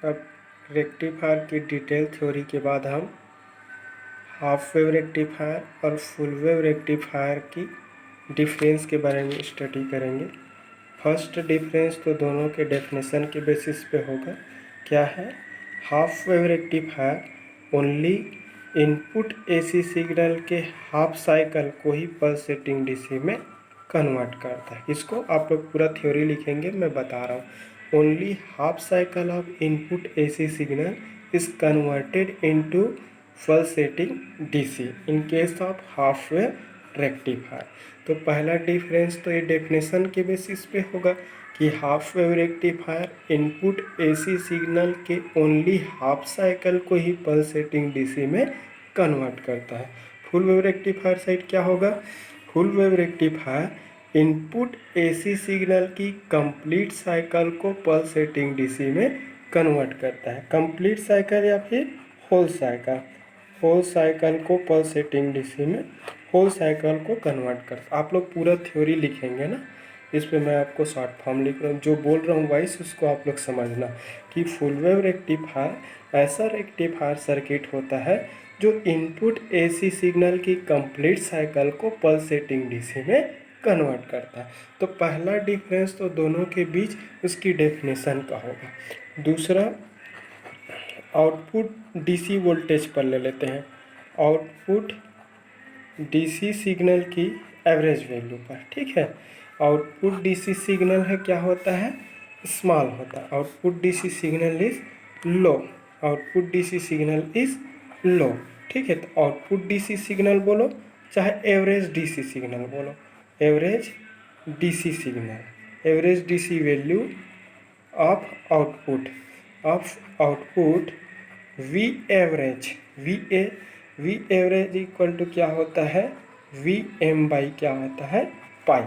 अब रेक्टिफायर की detail theory के बाद हम हाफ वेव रेक्टिफायर और फुल वेव रेक्टिफायर की डिफरेंस के बारे में स्टडी करेंगे। फर्स्ट डिफरेंस तो दोनों के डेफिनेशन के बेसिस पे होगा। क्या है? Half wave rectifier only input AC signal के हाफ साइकिल को ही पल्सेटिंग डीसी में कन्वर्ट करता है। इसको आप लोग पूरा थ्योरी लिखेंगे, मैं बता रहा हूँ। Only half cycle of input AC signal is converted into pulsating DC in case of half wave rectifier. तो पहला डिफरेंस तो ये डेफिनेशन के बेसिस पे होगा कि half wave rectifier input AC signal के ओनली हाफ साइकिल को ही पल्सेटिंग डीसी में कन्वर्ट करता है। फुल वेव रेक्टिफायर साइड क्या होगा? Full wave rectifier input AC signal की कंप्लीट साइकिल को पल्सेटिंग डीसी में कन्वर्ट करता है। कंप्लीट साइकिल या फिर होल साइकिल, होल साइकिल को पल्सेटिंग डीसी में होल साइकिल को कन्वर्ट करता। आप लोग पूरा थ्योरी लिखेंगे ना, इस पे मैं आपको शॉर्ट फॉर्म लिख रहा हूँ। जो बोल रहा हूँ वाइस उसको आप लोग समझना कि फुल वेव रेक्टिफायर ऐसा रेक्टिफायर सर्किट होता है जो इनपुट एसी सिग्नल की कंप्लीट साइकिल को पल्सेटिंग डीसी में कन्वर्ट करता है। तो पहला डिफरेंस तो दोनों के बीच उसकी डेफिनेशन का होगा। दूसरा, आउटपुट डीसी वोल्टेज पर ले लेते हैं। आउटपुट डीसी सिग्नल की एवरेज वैल्यू पर, ठीक है। आउटपुट डीसी सिग्नल है क्या होता है? स्मॉल होता है। Output DC signal is low. Output DC signal is low, ठीक है। तो आउटपुट डीसी सिग्नल बोलो चाहे एवरेज डीसी सिग्नल बोलो, average DC signal, average DC value of output V average, V average equal to क्या होता है? वी एम बाई क्या होता है? पाई।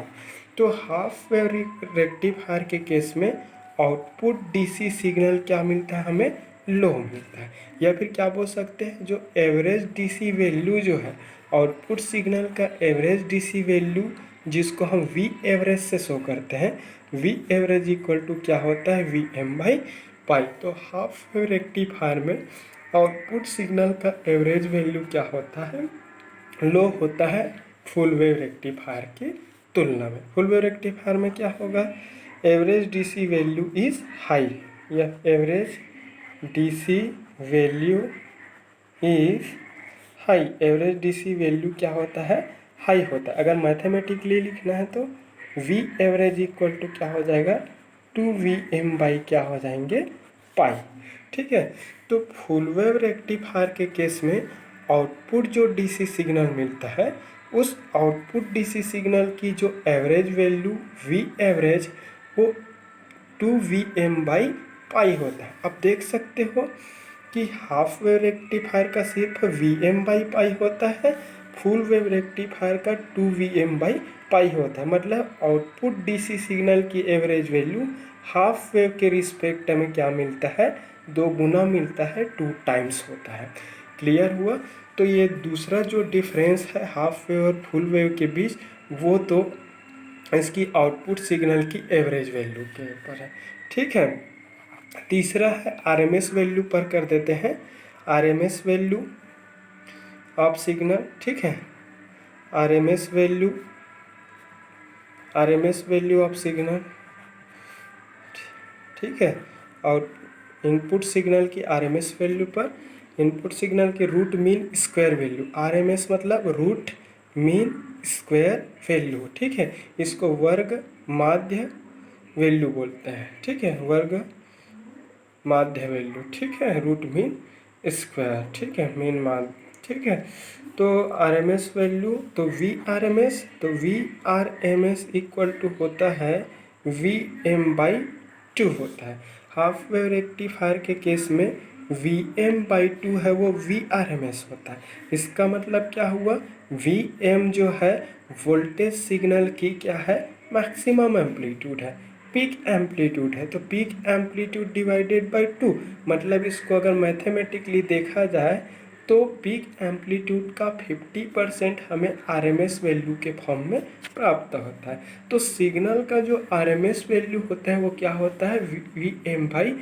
तो हाफ वेव रेक्टिफायर के केस में आउटपुट डीसी सिग्नल क्या मिलता है? हमें लो मिलता है। या फिर क्या बोल सकते हैं, जो एवरेज डीसी वैल्यू जो है, आउटपुट सिग्नल का एवरेज डीसी वैल्यू जिसको हम वी एवरेज से शो करते हैं, वी एवरेज इक्वल टू क्या होता है? V M by pi. तो हाफ वेव रेक्टिफायर में आउटपुट सिग्नल का एवरेज वैल्यू क्या होता है? लो होता है फुल वेव रेक्टिफायर की तुलना में। फुल वेव रेक्टिफायर में क्या होगा? Average DC value is high, या average DC value is high. Average DC value क्या होता है? हाई होता है। अगर मैथमेटिकली लिखना है तो वी एवरेज इक्वल टू क्या हो जाएगा? 2Vm बाई क्या हो जाएंगे? पाई, ठीक है। तो फुल वेव रेक्टिफायर के केस में आउटपुट जो डीसी सिग्नल मिलता है, उस आउटपुट डीसी सिग्नल की जो एवरेज वैल्यू वी एवरेज, वो 2Vm बाई पाई होता है। अब देख सकते हो कि हाफ वेव रेक्टिफायर का सिर्फ Vm बाई पाई होता है, फुल वेव रेक्टिफायर का 2Vm बाई पाई होता है। मतलब आउटपुट डीसी सिग्नल की एवरेज वैल्यू हाफ वेव के रिस्पेक्ट में क्या मिलता है? 2 गुना मिलता है, 2 टाइम्स होता है। क्लियर हुआ? तो ये दूसरा जो डिफरेंस है हाफ वेव और फुल वेव के बीच, वो तो इसकी आउटपुट सिग्नल की एवरेज वैल्यू के ऊपर है, ठीक है। तीसरा है आरएमएस वैल्यू पर कर देते हैं। आरएमएस वैल्यू ऑफ सिग्नल, ठीक है। आरएमएस वैल्यू ऑफ सिग्नल, ठीक है। और इनपुट सिग्नल की आरएमएस वैल्यू पर इनपुट सिग्नल की root mean square value, RMS मतलब रूट मीन स्क्वायर वैल्यू, ठीक है। इसको वर्ग माध्य वैल्यू बोलते हैं, ठीक है। वर्ग माध्य वैल्यू, ठीक है। रूट मीन स्क्वायर, ठीक है, मीन माध्य, ठीक है। तो आरएमएस वैल्यू, तो V R M S equal to होता है वी एम बाई 2 होता है। हाफ वेव रेक्टिफायर के केस में वी एम बाई 2 है, वो वी आर एम एस होता है। इसका मतलब क्या हुआ? वी एम जो है वोल्टेज सिग्नल की क्या है? मैक्सिमम एम्पलीट्यूड है, पीक एम्पलीट्यूड है। तो पीक एम्पलीट्यूड डिवाइडेड बाय 2, मतलब इसको अगर मैथमेटिकली देखा जाए तो पीक एम्पलीट्यूड का 50% हमें आरएमएस वैल्यू के फॉर्म में प्राप्त होता है। तो सिग्नल का जो आरएमएस वैल्यू होता है वो क्या होता है? वी एम बाई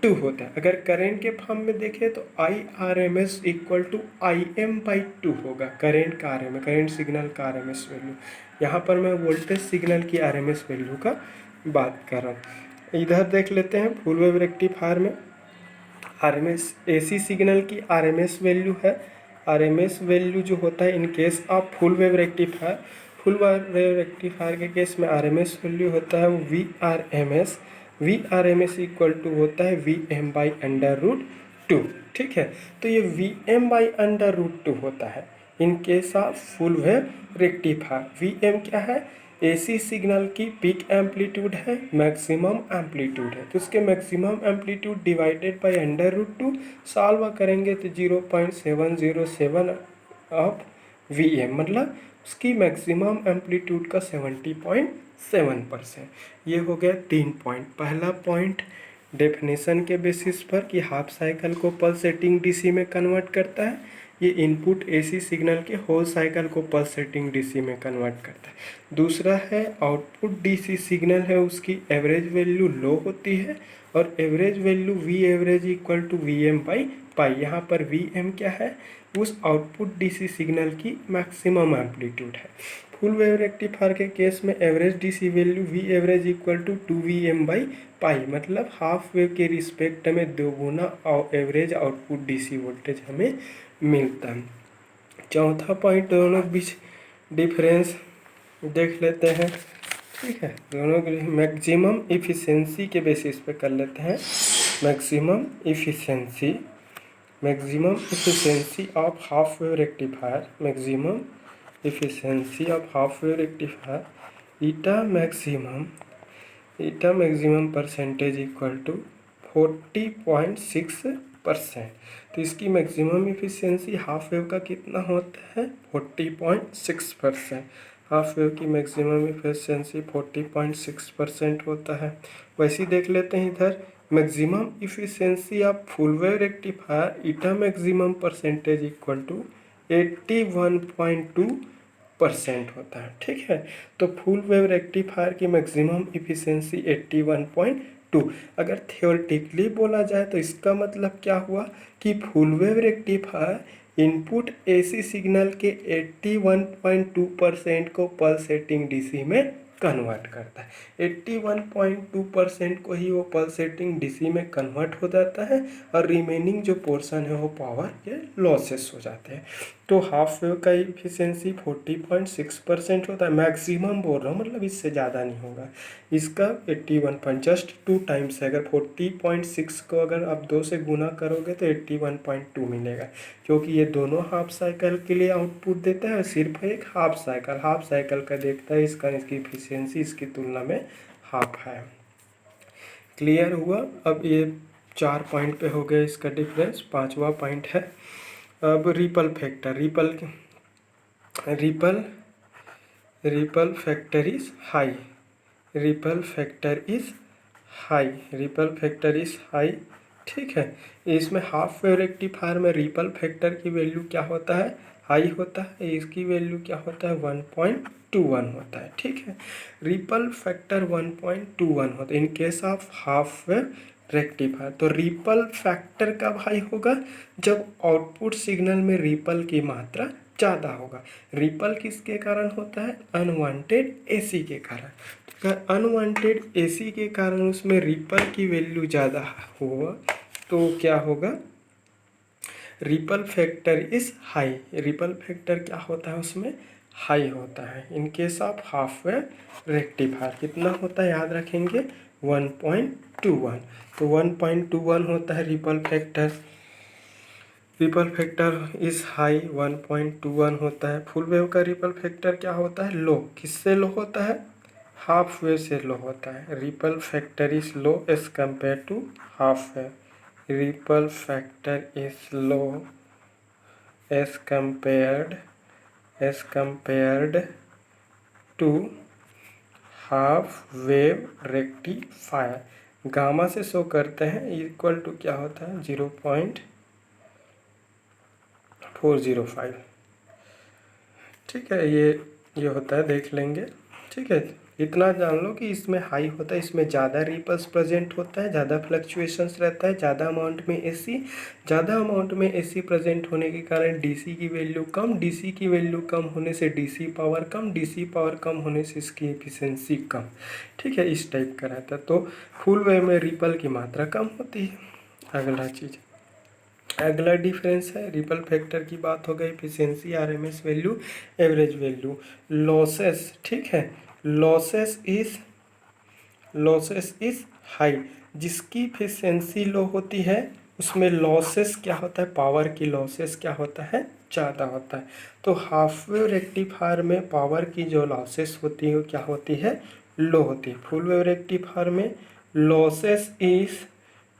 टू होता है। अगर करेंट के फॉर्म में देखें तो I R M S equal to I M by two होगा, करेंट का RMS, करेंट सिग्नल का RMS वैल्यू। यहाँ पर मैं वोल्टेज सिग्नल की RMS वैल्यू का बात कर रहा हूँ। इधर देख लेते हैं फुल वेव रेक्टिफायर में RMS AC सिग्नल की RMS वैल्यू है। RMS वैल्यू जो होता है in case of full wave rectifier, full wave rectifier के केस में RMS वैल्यू होता है वो VRMS इक्वल टू होता है VM by under root two. ठीक है, तो ये VM by under root two होता है in case of full wave rectifier. VM क्या है? AC सिग्नल की पीक एम्पलीट्यूड है, मैक्सिमम एम्पलीट्यूड है, तो उसके maximum amplitude divided by under root two, solve करेंगे तो 0.707 ऑफ VM, मतलब उसकी मैक्सिमम एम्पलीट्यूड का 70.7%। ये हो गया 3 पॉइंट। पहला पॉइंट डेफिनेशन के बेसिस पर कि हाफ साइकिल को पल्सेटिंग DC में कन्वर्ट करता है, ये इनपुट AC सिग्नल के होल साइकिल को पल्सेटिंग DC में कन्वर्ट करता है। दूसरा है आउटपुट DC सिग्नल है उसकी एवरेज वैल्यू लो होती है और average value V average equal to VM by pi. यहाँ पर VM क्या है? उस आउटपुट DC सिग्नल की मैक्सिमम एम्पलीट्यूड है। फुल वेव रेक्टिफायर के केस में average DC value V average equal to 2VM by pi, मतलब हाफ वेव के रिस्पेक्ट में दोगुना एवरेज आउटपुट DC वोल्टेज हमें मिलता है। चौथा पॉइंट दोनों के बीच डिफरेंस देख लेते हैं। ठीक है, दोनों के मैक्सिमम इफिशिएंसी के बेसिस पे कर लेते हैं। Maximum efficiency of half wave rectifier, maximum efficiency of half wave rectifier eta maximum percentage equal to 40.6%। तो इसकी मैक्सिमम इफिशिएंसी हाफ वेव का कितना होता है? 40.6%। हाफ वेव की मैक्सिमम इफिशिएंसी 40.6% होता है। वैसे ही देख लेते हैं इधर maximum efficiency of full wave rectifier eta maximum percentage equal to 81.2% होता है। ठीक है, तो फुल वेव रेक्टिफायर की मैक्सिमम इफिशिएंसी 81.2। अगर थियोरेटिकली बोला जाए तो इसका मतलब क्या हुआ कि full wave rectifier input AC signal के 81.2% को पल्सेटिंग DC में कन्वर्ट करता है। 81.2% को ही वो पल्सेटिंग DC में कन्वर्ट हो जाता है और रिमेनिंग जो पोर्शन है वो पावर के लॉसेस हो जाते हैं। तो हाफ वेव का इफिशिएंसी 40.6% होता है, मैक्सिमम बोल रहा हूँ, मतलब इससे ज़्यादा नहीं होगा। इसका 81 जस्ट 2 टाइम्स है। अगर 40.6 को अगर आप 2 से गुना करोगे तो 81.2 मिलेगा, क्योंकि ये दोनों हाफ साइकिल के लिए आउटपुट देता है, सिर्फ एक हाफ साइकिल का देखता है, इसकी इफिशिएंसी इसकी तुलना में हाफ है। क्लियर हुआ? अब ये 4 पॉइंट पे हो गया इसका डिफरेंस। 5वां पॉइंट है अब ripple factor. Ripple factor is high. Ripple factor is high. ठीक है, इसमें हाफ वेव रेक्टिफायर में रिपल फैक्टर की वैल्यू क्या होता है? हाई होता है। इसकी वैल्यू क्या होता है? 1.21 होता है। ठीक है, रिपल फैक्टर 1.21 होता है in case of half wave rectifier. तो रिपल फैक्टर कब हाई होगा? जब आउटपुट सिग्नल में रिपल की मात्रा ज़्यादा होगा। रिपल किसके कारण होता है? अनवांटेड AC के कारण। अगर अनवांटेड AC के कारण उसमें रिपल की वैल्यू ज़्यादा होगा तो क्या होगा? Ripple factor is high. Ripple factor क्या होता है? उसमें हाई होता है। In case of half wave rectifier कितना होता है? याद रखेंगे 1.21। तो 1.21 होता है ripple factor. Ripple factor is high 1.21 होता है। फुल वेव का रिपल फैक्टर क्या होता है? लो। किससे लो होता है? हाफ वेव से लो होता है। Ripple factor is low as compare to half wave. Ripple factor is low as compared to half wave rectifier. Gamma से शो करते हैं, इक्वल टू क्या होता है? 0.405। ठीक है, ये होता है, देख लेंगे। ठीक है, इतना जान लो कि इसमें हाई होता है, इसमें ज़्यादा रिपल्स प्रेजेंट होता है, ज़्यादा फ्लक्चुएशंस रहता है, ज़्यादा अमाउंट में एसी, ज़्यादा अमाउंट में एसी प्रेजेंट होने के कारण डीसी की वैल्यू कम, डीसी की वैल्यू कम होने से डीसी पावर कम, डीसी पावर कम होने से इसकी एफिशिएंसी कम। ठीक है, इस टाइप का रहता है। तो फुल वेव में रिपल की मात्रा कम होती है। अगला चीज़, अगला डिफरेंस है रिपल फैक्टर की बात हो गई, efficiency, RMS value, average value, losses. ठीक है, लॉसेस इज हाई, जिसकी एफिशिएंसी लो होती है उसमें लॉसेस क्या होता है, पावर की लॉसेस क्या होता है, ज़्यादा होता है। तो हाफ वेव रेक्टिफायर में पावर की जो लॉसेस होती है वो क्या होती है, लो होती है। फुल वेव रेक्टिफायर में losses is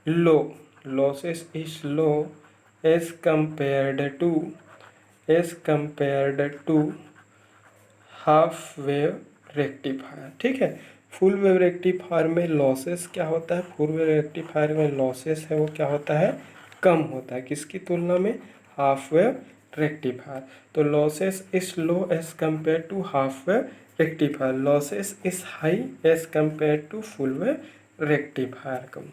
low, losses is low as compared to half wave rectifier. ठीक है, फुल वेव रेक्टिफायर में लॉसेस क्या होता है, फुल वेव रेक्टिफायर में लॉसेस है वो क्या होता है, कम होता है, किसकी तुलना में, हाफ वेव रेक्टिफायर। तो losses is low as compare to half wave rectifier, losses is high as compare to full wave rectifier कम।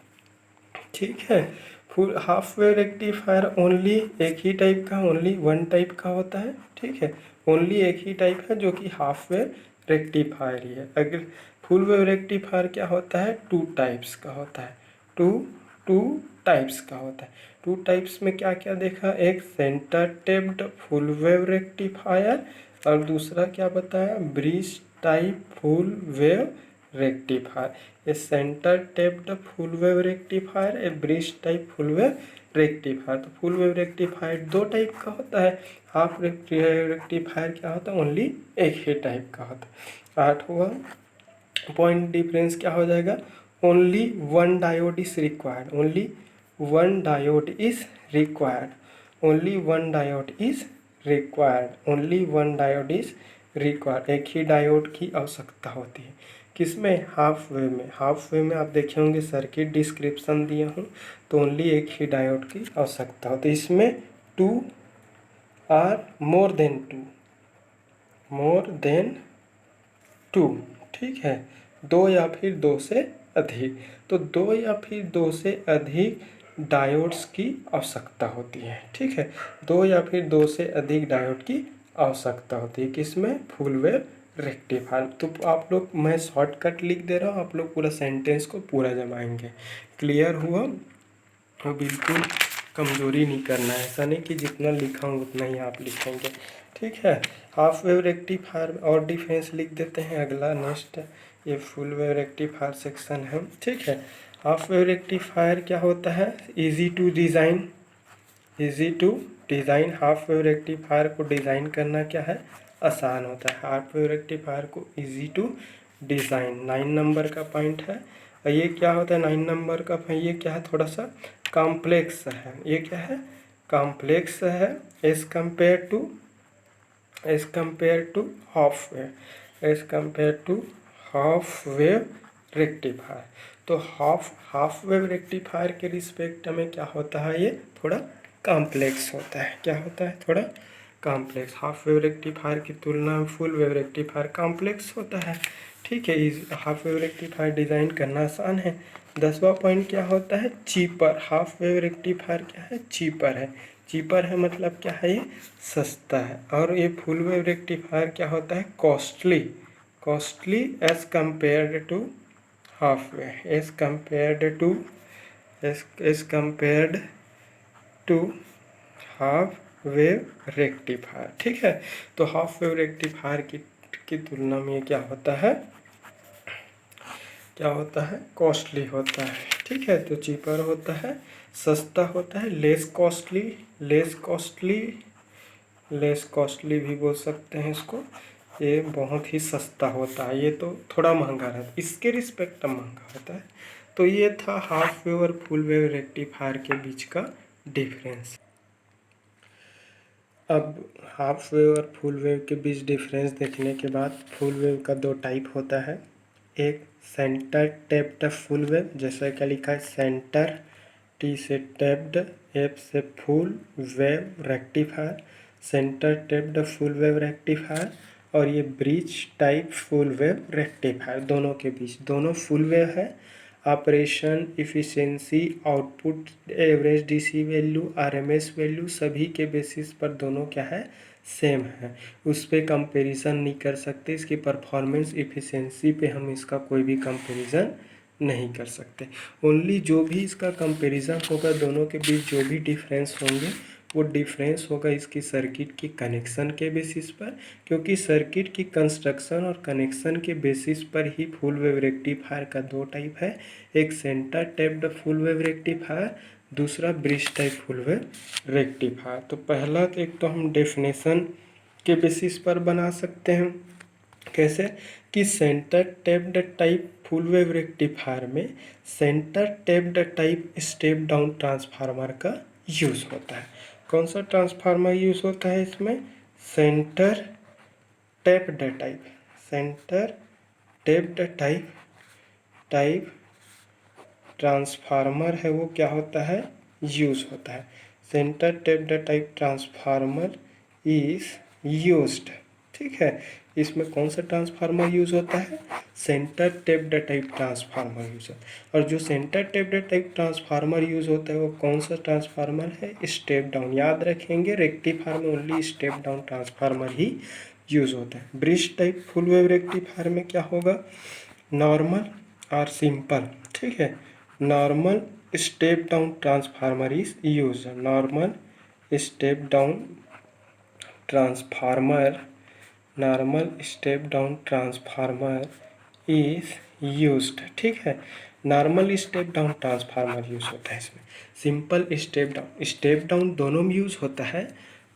ठीक है, full half wave rectifier only एक ही टाइप का, ओनली वन टाइप का होता है। ठीक है, ओनली एक ही टाइप है जो कि हाफ वेव रेक्टिफायर ही है। अगर फुल वेव रेक्टिफायर क्या होता है, टू टाइप्स का होता है, टू टू टाइप्स का होता है। टू टाइप्स में क्या क्या देखा, एक centre tapped full wave rectifier और दूसरा क्या बताया, bridge type full wave rectifier. A centre tapped full wave rectifier, a bridge type full wave rectifier. तो फुल वेव रेक्टिफायर दो टाइप का होता है, हाफ रेक्टिफायर क्या होता है, ओनली एक ही टाइप का होता है। आठवां पॉइंट डिफरेंस क्या हो जाएगा, only one diode is required, only one diode is required, only one diode is required, only one diode is required. एक ही डायोड की आवश्यकता होती है, किसमें, हाफ वेव में। हाफ वेव में आप देखे होंगे सर्किट डिस्क्रिप्शन दिया हूँ, तो ओनली एक ही डायोड की आवश्यकता होती है। इसमें two or more than two. ठीक है, दो या फिर दो से अधिक, तो दो या फिर दो से अधिक डायोड्स की आवश्यकता होती है। ठीक है, दो या फिर दो से अधिक डायोड की आवश्यकता होती है, किसमें, फुल वेव रेक्टिफायर। तो आप लोग, मैं शॉर्टकट लिख दे रहा हूँ, आप लोग पूरा सेंटेंस को पूरा जमाएंगे। क्लियर हुआ, तो बिल्कुल कमजोरी नहीं करना है, ऐसा नहीं कि जितना लिखा हूँ उतना ही आप लिखेंगे। ठीक है, हाफ वेव रेक्टिफायर और डिफरेंस लिख देते हैं। अगला नेक्स्ट, ये फुल वेव रेक्टिफायर सेक्शन है। ठीक है, हाफ वेव रेक्टिफायर क्या होता है, easy to design, easy to design. Half wave rectifier को डिज़ाइन करना क्या है, आसान होता है। हाफ वेव रेक्टिफायर को इजी टू डिज़ाइन 9 नंबर का पॉइंट है। और ये क्या होता है 9 नंबर का, ये क्या है, थोड़ा सा कॉम्प्लेक्स है, ये क्या है, कॉम्प्लेक्स है as compare to half wave, as compare to half wave rectifier. तो हाफ वेव रेक्टिफायर के रिस्पेक्ट में क्या होता है, ये थोड़ा कॉम्प्लेक्स होता है। क्या होता है, थोड़ा कॉम्प्लेक्स। हाफ वेव रेक्टिफायर की तुलना में फुल वेव रेक्टिफायर कॉम्प्लेक्स होता है। ठीक है, इस हाफ वेव रेक्टिफायर डिज़ाइन करना आसान है। 10वां पॉइंट क्या होता है, चीपर। हाफ वेव रेक्टिफायर क्या है, चीपर है। चीपर है मतलब क्या है, ये सस्ता है। और ये फुल वेव रेक्टिफायर क्या होता है, costly, costly as compared to half wave, as compared to half wave rectifier. ठीक है, तो हाफ वेव रेक्टिफायर की तुलना में क्या होता है, क्या होता है, कॉस्टली होता है। ठीक है, तो चीपर होता है, सस्ता होता है, लेस कॉस्टली भी बोल सकते हैं इसको। ये बहुत ही सस्ता होता है, ये तो थोड़ा महंगा रहता है, इसके रिस्पेक्ट महंगा होता है। तो ये था हाफ वेव और फुल वेव रेक्टिफायर के बीच का डिफरेंस। अब हाफ वेव और फुल वेव के बीच डिफरेंस देखने के बाद, फुल वेव का दो टाइप होता है, एक सेंटर टेप्ड फुल वेव, जैसा क्या लिखा है, सेंटर, टी से टेप्ड, एफ से full wave rectifier, centre tapped full wave rectifier. और ये bridge type full wave rectifier, दोनों के बीच, दोनों फुल वेव है। Operation efficiency, output, average DC value, RMS value, सभी के बेसिस पर दोनों क्या है, सेम है। उस पर कंपैरिजन नहीं कर सकते, इसकी परफॉर्मेंस इफ़िशेंसी पे हम इसका कोई भी कंपैरिजन नहीं कर सकते। ओनली जो भी इसका कंपैरिजन होगा, दोनों के बीच जो भी डिफरेंस होंगे वो डिफरेंस होगा इसकी सर्किट की कनेक्शन के बेसिस पर, क्योंकि सर्किट की कंस्ट्रक्शन और कनेक्शन के बेसिस पर ही फुल वेव रेक्टिफायर का दो टाइप है, एक centre tapped full wave rectifier, दूसरा bridge type full wave rectifier. तो पहला एक तो हम डेफिनेशन के बेसिस पर बना सकते हैं, कैसे कि centre tapped type full wave rectifier में centre tapped type step down transformer का यूज़ होता है। कौन सा ट्रांसफार्मर यूज़ होता है इसमें, centre tapped type, centre tapped type transformer है वो क्या होता है, यूज़ होता है। Centre tapped type transformer is used, ठीक है। इसमें कौन सा ट्रांसफार्मर यूज़ होता है, centre tapped type transformer use होता है। और जो centre tapped type transformer use होता है वो कौन सा ट्रांसफार्मर है, स्टेप डाउन। याद रखेंगे रेक्टिफायर में ओनली स्टेप डाउन ट्रांसफार्मर ही यूज़ होता है। Bridge type full wave rectifier में क्या होगा, नॉर्मल और सिंपल, ठीक है। Normal step down transformer is use, normal step down transformer, normal step down transformer is used, ठीक है। Normal step down transformer use होता है इसमें। सिंपल स्टेप डाउन दोनों में यूज होता है,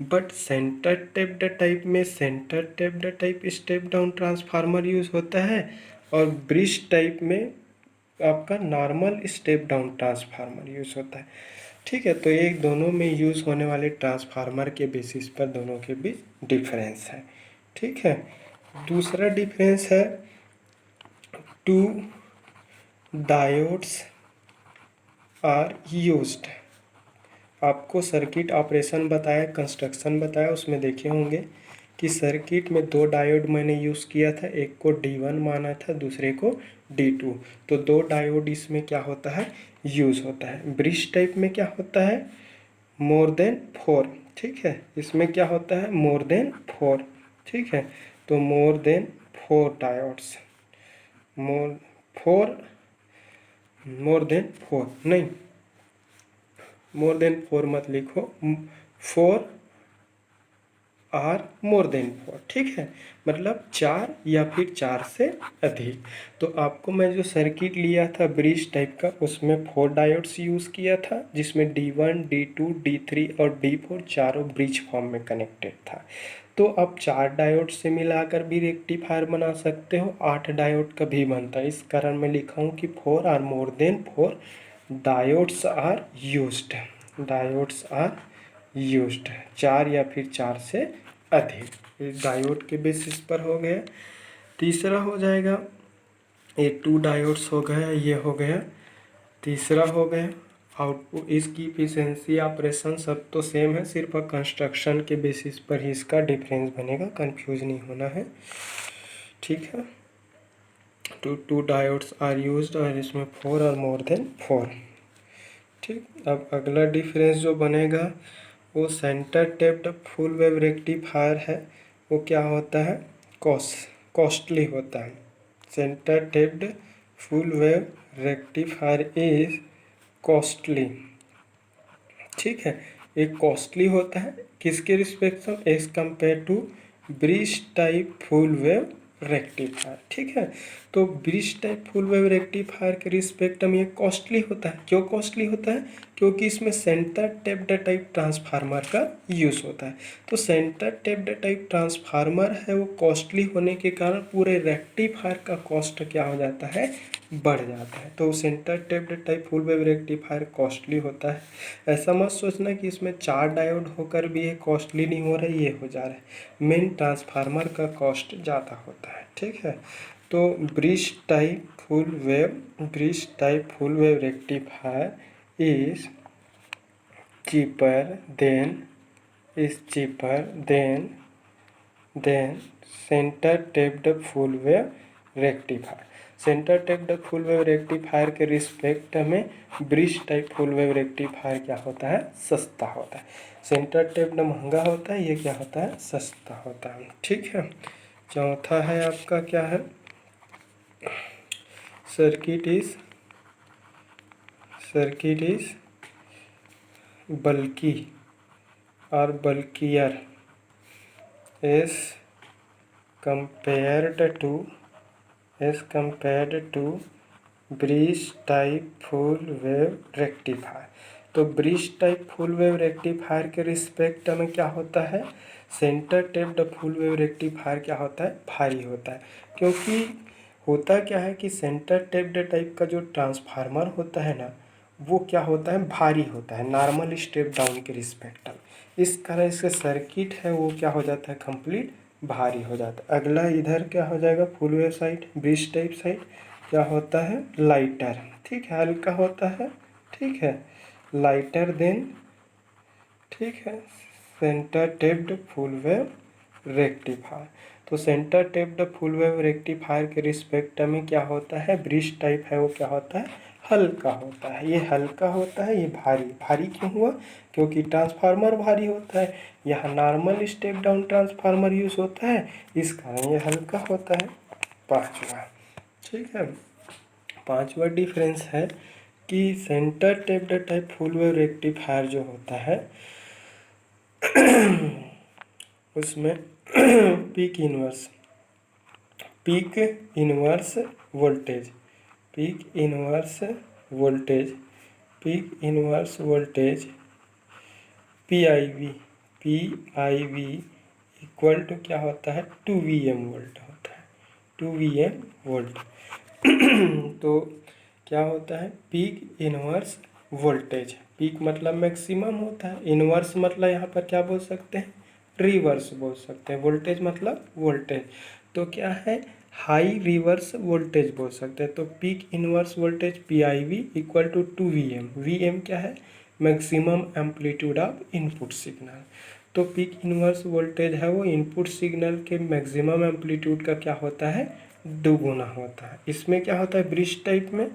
बट सेंटर टैप्ड टाइप में centre tapped type step down transformer use होता है, और ब्रिज टाइप में आपका normal step down transformer use होता है, ठीक है। तो एक दोनों में यूज़ होने वाले ट्रांसफार्मर के बेसिस पर दोनों के बीच डिफरेंस है, ठीक है। दूसरा डिफरेंस है टू डायोड्स आर यूज्ड। आपको सर्किट ऑपरेशन बताया, कंस्ट्रक्शन बताया, उसमें देखे होंगे कि सर्किट में दो डायोड मैंने यूज़ किया था, एक को D1 माना था, दूसरे को D2। तो दो डायोड इसमें क्या होता है, यूज़ होता है। ब्रिज टाइप में क्या होता है, मोर देन 4, ठीक है। इसमें क्या होता है, मोर देन 4, ठीक है। तो मोर देन 4 डायोड्स, मोर 4, मोर देन 4 नहीं, मोर देन 4 मत लिखो, 4 आर मोर देन 4, ठीक है। मतलब 4 या फिर 4 से अधिक। तो आपको मैं जो सर्किट लिया था ब्रिज टाइप का, उसमें 4 डायोड्स यूज़ किया था, जिसमें D1, D2, D3 और D4 चारों ब्रिज फॉर्म में कनेक्टेड था। तो आप 4 डायोड से मिलाकर भी रेक्टिफायर बना सकते हो, 8 डायोड का भी बनता है। इस कारण मैं लिखा हूँ कि 4 or more than 4 diodes are used, diodes are used, 4 या फिर 4 से अधिक। इस डायोड के बेसिस पर हो गया। तीसरा हो जाएगा, ये 2 डायोड्स हो गया, ये हो गया। तीसरा हो गया आउटपुट, इसकी इफिशिएंसी, ऑपरेशन सब तो सेम है, सिर्फ कंस्ट्रक्शन के बेसिस पर ही इसका डिफरेंस बनेगा, कंफ्यूज नहीं होना है, ठीक है। टू डायोड्स आर यूज्ड और इसमें 4 और मोर देन 4, ठीक। अब अगला डिफरेंस जो बनेगा वो centre tapped full wave rectifier है, वो क्या होता है, कॉस्टली होता है। Centre tapped full wave rectifier is costly, ठीक है। एक कॉस्टली होता है किसके रिस्पेक्ट में, as compare to bridge type full wave rectifier, ठीक है। तो bridge type full wave rectifier के रिस्पेक्ट में ये कॉस्टली होता है। क्यों कॉस्टली होता है, क्योंकि इसमें सेंटर टैप्ड टाइप ट्रांसफार्मर का यूज़ होता है। तो सेंटर टैप्ड टाइप ट्रांसफार्मर है वो कॉस्टली होने के कारण पूरे रेक्टिफायर का कॉस्ट क्या हो जाता है, बढ़ जाता है। तो centre tapped type full wave rectifier costly होता है। ऐसा मत सोचना कि इसमें 4 डायोड होकर भी ये कॉस्टली नहीं हो रहा है, ये हो जा रहा है। मेन ट्रांसफार्मर का कॉस्ट ज़्यादा होता है, ठीक है। तो bridge type full wave rectifier is cheaper than than centre tapped full wave rectifier. Centre tapped full wave rectifier के रिस्पेक्ट में bridge type full wave rectifier क्या होता है, सस्ता होता है। सेंटर टेप्ड महंगा होता है, ये क्या होता है, सस्ता होता है। ठीक है। चौथा है आपका क्या है, सर्किट इज बल्की और bulkier as compared to bridge type full wave rectifier. तो bridge type full wave rectifier के रिस्पेक्ट में क्या होता है, centre tapped full wave rectifier क्या होता है, भारी होता है। क्योंकि होता क्या है कि सेंटर टेप्ड टाइप का जो ट्रांसफार्मर होता है ना, वो क्या होता है, भारी होता है नॉर्मल स्टेप डाउन के रिस्पेक्ट में। इस कारण इसका सर्किट है वो क्या हो जाता है, कंप्लीट भारी हो जाता है। अगला इधर क्या हो जाएगा, full wave side, bridge type side क्या होता है, लाइटर। ठीक है, हल्का होता है। ठीक है, लाइटर देन, ठीक है, centre tapped full wave rectifier. तो centre tapped full wave rectifier के रिस्पेक्ट में क्या होता है, ब्रिज टाइप है वो क्या होता है, हल्का होता है। ये हल्का होता है, ये भारी। भारी क्यों हुआ, क्योंकि ट्रांसफार्मर भारी होता है, यहाँ normal step down transformer use होता है, इस कारण ये हल्का होता है। पांचवा, ठीक है, पांचवा डिफरेंस है कि centre tapped type full wave rectifier जो होता है उसमें peak inverse voltage, P I V equal to क्या होता है, 2 वोल्ट होता है, 2 वोल्ट। तो क्या होता है, पीक इनवर्स वोल्टेज। पीक मतलब मैक्सिमम होता है, इनवर्स मतलब यहाँ पर क्या बोल सकते हैं, रिवर्स बोल सकते हैं। वोल्टेज मतलब वोल्टेज, तो क्या है, हाई रिवर्स वोल्टेज बोल सकते हैं। तो peak inverse voltage PIV equal to 2 VM क्या है, maximum amplitude of input signal. तो पीक इनवर्स वोल्टेज है वो इनपुट सिग्नल के मैक्सिमम एम्पलीट्यूड का क्या होता है, दोगुना होता है। इसमें क्या होता है, ब्रिज टाइप में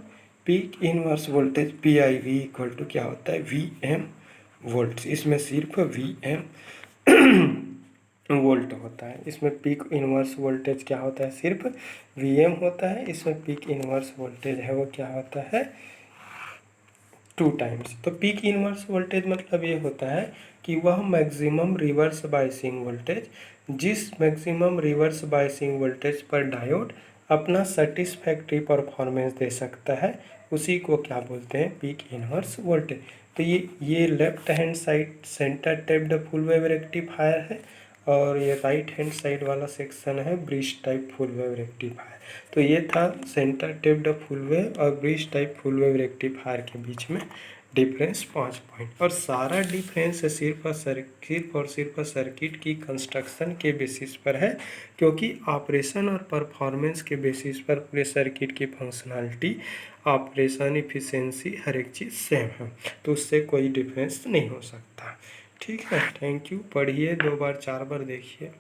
peak inverse voltage PIV equal to क्या होता है, VM वोल्ट। इसमें सिर्फ VM वोल्ट होता है। इसमें पीक इनवर्स वोल्टेज क्या होता है, सिर्फ VM होता है। इसमें पीक इनवर्स वोल्टेज है वो क्या होता है, 2 टाइम्स। तो पीक इनवर्स वोल्टेज मतलब ये होता है कि वह मैक्सिमम रिवर्स बायसिंग वोल्टेज, जिस मैक्सिमम रिवर्स बायसिंग वोल्टेज पर डायोड अपना सेटिस्फैक्ट्री परफॉर्मेंस दे सकता है, उसी को क्या बोलते हैं, पीक इनवर्स वोल्टेज। तो ये left hand side centre tapped full wave rectifier है, और ये राइट हैंड साइड वाला सेक्शन है bridge type full wave rectifier. तो ये था सेंटर टेप्ड फुल वेव और bridge type full wave rectifier के बीच में डिफरेंस 5 पॉइंट। और सारा डिफरेंस सिर्फ और सिर्फ सर्किट की कंस्ट्रक्शन के बेसिस पर है, क्योंकि ऑपरेशन और परफॉर्मेंस के बेसिस पर पूरे सर्किट की फंक्शनैलिटी, ऑपरेशन इफिशिएंसी हर एक चीज़ सेम है, तो उससे कोई डिफरेंस नहीं हो सकता। ठीक है, थैंक यू। पढ़िए, 2 बार 4 बार देखिए।